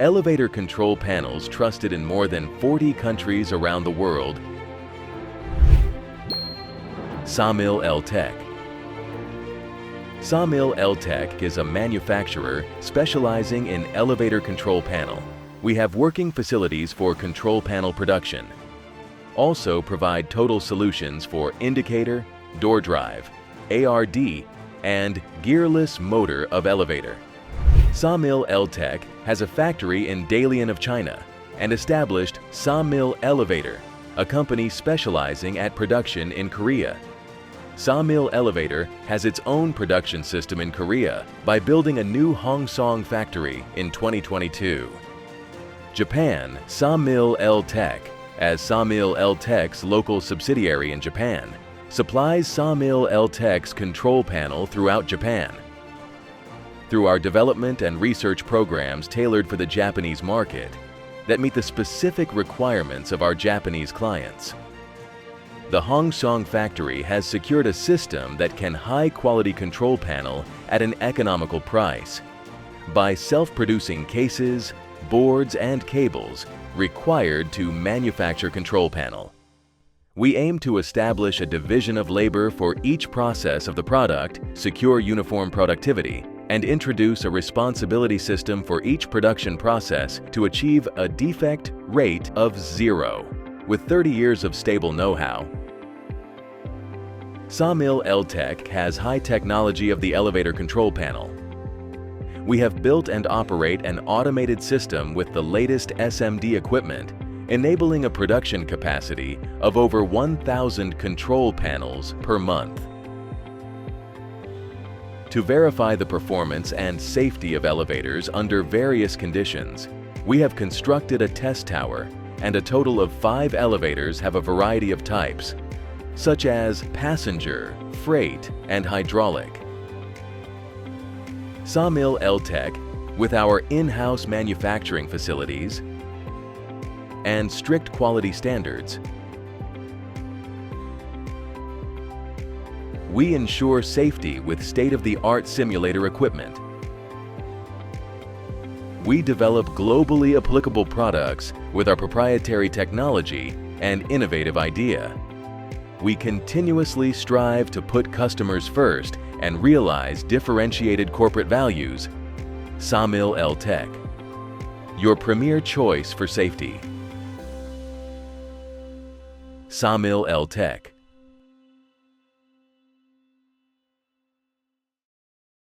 Elevator control panels trusted in more than 40 countries around the world. SAMIL ELTEC. SAMIL ELTEC is a manufacturer specializing in elevator control panel. We have working facilities for control panel production. Also provide total solutions for indicator, door drive, ARD, and gearless motor of elevator. SAMIL ELTEC has a factory in Dalian of China and established SAMIL Elevator, a company specializing at production in Korea. SAMIL Elevator has its own production system in Korea by building a new Hongseong factory in 2022. Japan, SAMIL ELTEC, as SAMIL ELTEC's local subsidiary in Japan, supplies SAMIL ELTEC's control panel throughout Japan. Through our development and research programs tailored for the Japanese market that meet the specific requirements of our Japanese clients, the Hongseong factory has secured a system that can high-quality control panel at an economical price by self-producing cases, boards, and cables required to manufacture control panel. We aim to establish a division of labor for each process of the product, secure uniform productivity, and introduce a responsibility system for each production process to achieve a defect rate of 0, with 30 years of stable know-how. SAMIL ELTEC has high technology of the elevator control panel. We have built and operate an automated system with the latest SMD equipment, enabling a production capacity of over 1,000 control panels per month. To verify the performance and safety of elevators under various conditions, we have constructed a test tower, and a total of 5 elevators have a variety of types, such as passenger, freight, and hydraulic. SAMIL ELTEC, with our in-house manufacturing facilities and strict quality standards, we ensure safety with state-of-the-art simulator equipment. We develop globally applicable products with our proprietary technology and innovative idea. We continuously strive to put customers first and realize differentiated corporate values. SAMIL ELTEC, your premier choice for safety. SAMIL ELTEC.